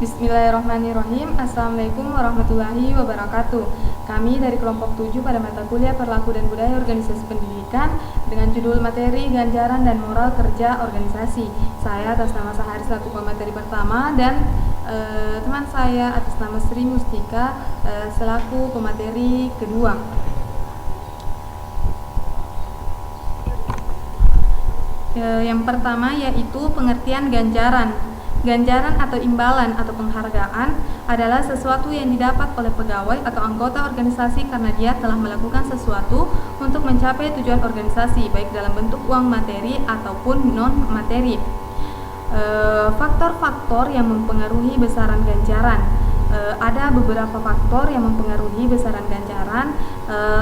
Bismillahirrahmanirrahim. Assalamualaikum warahmatullahi wabarakatuh. Kami dari kelompok 7 pada mata kuliah Perilaku dan Budaya Organisasi Pendidikan dengan judul materi Ganjaran dan Moral Kerja Organisasi. Saya atas nama Sahari selaku pemateri pertama dan teman saya atas nama Sri Mustika selaku pemateri kedua. Yang pertama yaitu pengertian ganjaran. Ganjaran atau imbalan atau penghargaan adalah sesuatu yang didapat oleh pegawai atau anggota organisasi karena dia telah melakukan sesuatu untuk mencapai tujuan organisasi, baik dalam bentuk uang materi ataupun non-materi. Faktor-faktor yang mempengaruhi besaran ganjaran. Ada beberapa faktor yang mempengaruhi besaran ganjaran.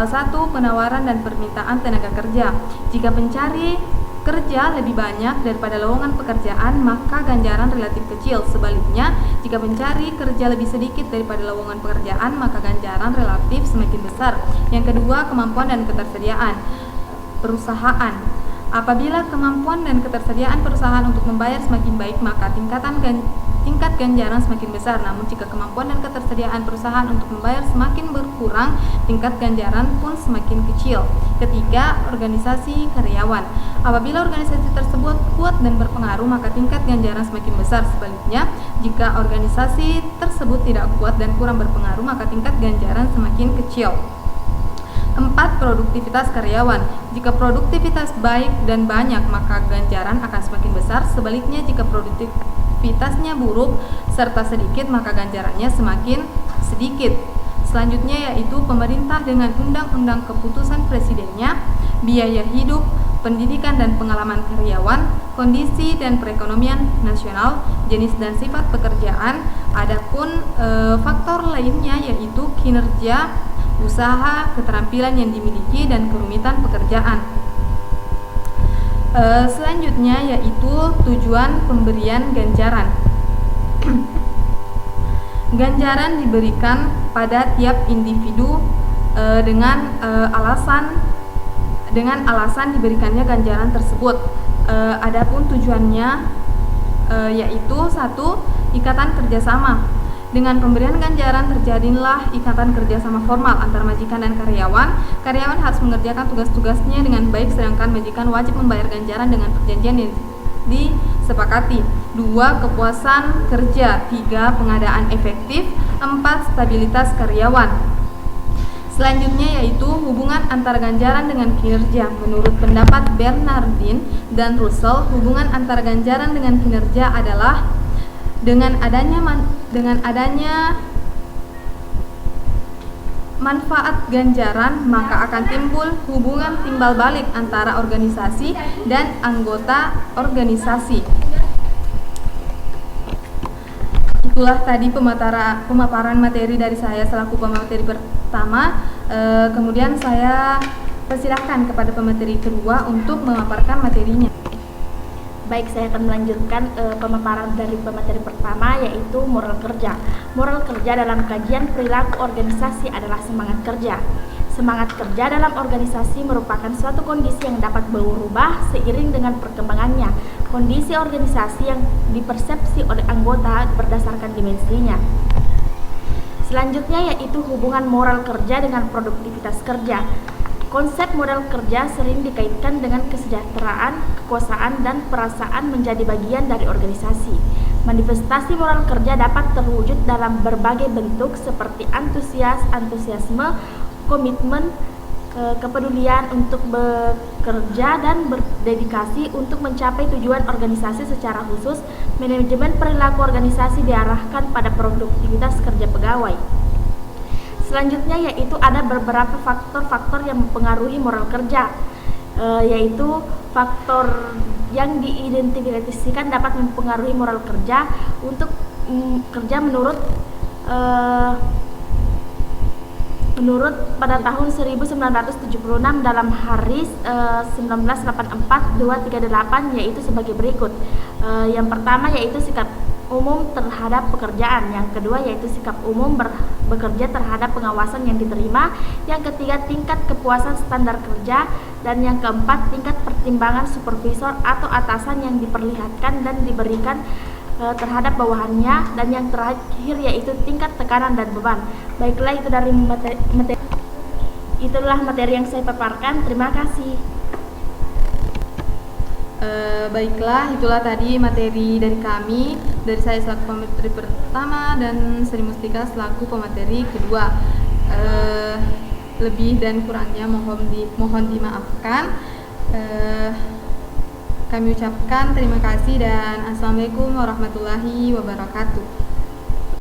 Satu, penawaran dan permintaan tenaga kerja. Jika pencari kerja lebih banyak daripada lowongan pekerjaan, maka ganjaran relatif kecil. Sebaliknya, jika pencari kerja lebih sedikit daripada lowongan pekerjaan, maka ganjaran relatif semakin besar. Yang kedua, kemampuan dan ketersediaan perusahaan. Apabila kemampuan dan ketersediaan perusahaan untuk membayar semakin baik, maka tingkat ganjaran semakin besar. Namun jika kemampuan dan ketersediaan perusahaan untuk membayar semakin berkurang, tingkat ganjaran pun semakin kecil. Ketiga, organisasi karyawan. Apabila organisasi tersebut kuat dan berpengaruh, maka tingkat ganjaran semakin besar. Sebaliknya, jika organisasi tersebut tidak kuat dan kurang berpengaruh, maka tingkat ganjaran semakin kecil. Keempat, produktivitas karyawan. Jika produktivitas baik dan banyak, maka ganjaran akan semakin besar. Sebaliknya, jika produktivitasnya buruk serta sedikit, maka ganjarannya semakin sedikit. Selanjutnya yaitu pemerintah dengan undang-undang keputusan presidennya, biaya hidup, pendidikan dan pengalaman karyawan, kondisi dan perekonomian nasional, jenis dan sifat pekerjaan. Adapun faktor lainnya yaitu kinerja usaha, keterampilan yang dimiliki, dan kerumitan pekerjaan. Selanjutnya yaitu tujuan pemberian ganjaran. Ganjaran diberikan pada tiap individu dengan alasan diberikannya ganjaran tersebut. Adapun tujuannya yaitu satu, ikatan kerjasama. Dengan pemberian ganjaran terjadilah ikatan kerjasama formal antara majikan dan karyawan. Karyawan harus mengerjakan tugas-tugasnya dengan baik, sedangkan majikan wajib membayar ganjaran dengan perjanjian yang disepakati. 2. Kepuasan kerja. 3. Pengadaan efektif. 4. Stabilitas karyawan. Selanjutnya yaitu hubungan antara ganjaran dengan kinerja. Menurut pendapat Bernardin dan Russell, hubungan antara ganjaran dengan kinerja adalah dengan adanya manfaat ganjaran, maka akan timbul hubungan timbal balik antara organisasi dan anggota organisasi. Itulah tadi pemaparan materi dari saya selaku pemateri pertama. Kemudian saya persilahkan kepada pemateri kedua untuk memaparkan materinya. Baik, saya akan melanjutkan pemaparan dari pemateri pertama, yaitu moral kerja. Moral kerja dalam kajian perilaku organisasi adalah semangat kerja. Semangat kerja dalam organisasi merupakan suatu kondisi yang dapat berubah seiring dengan perkembangannya. Kondisi organisasi yang dipersepsi oleh anggota berdasarkan dimensinya. Selanjutnya yaitu hubungan moral kerja dengan produktivitas kerja. Konsep modal kerja sering dikaitkan dengan kesejahteraan, kekuasaan, dan perasaan menjadi bagian dari organisasi. Manifestasi moral kerja dapat terwujud dalam berbagai bentuk seperti antusiasme, komitmen, kepedulian untuk bekerja dan berdedikasi untuk mencapai tujuan organisasi. Secara khusus, manajemen perilaku organisasi diarahkan pada produktivitas kerja pegawai. Selanjutnya yaitu ada beberapa faktor-faktor yang mempengaruhi moral kerja, yaitu faktor yang diidentifikasikan dapat mempengaruhi moral kerja untuk kerja menurut pada tahun 1976 dalam Harris 1984-238, yaitu sebagai berikut. Yang pertama yaitu sikap umum terhadap pekerjaan, yang kedua yaitu sikap umum bekerja terhadap pengawasan yang diterima, yang ketiga tingkat kepuasan standar kerja, dan yang keempat tingkat pertimbangan supervisor atau atasan yang diperlihatkan dan diberikan terhadap bawahannya, dan yang terakhir yaitu tingkat tekanan dan beban. Baiklah, itu dari itulah materi yang saya paparkan. Terima kasih. Baiklah, itulah tadi materi dari kami, dari saya selaku pemateri pertama dan Sri Mustika selaku pemateri kedua. Lebih dan kurangnya mohon dimaafkan. Kami ucapkan terima kasih dan Assalamualaikum warahmatullahi wabarakatuh.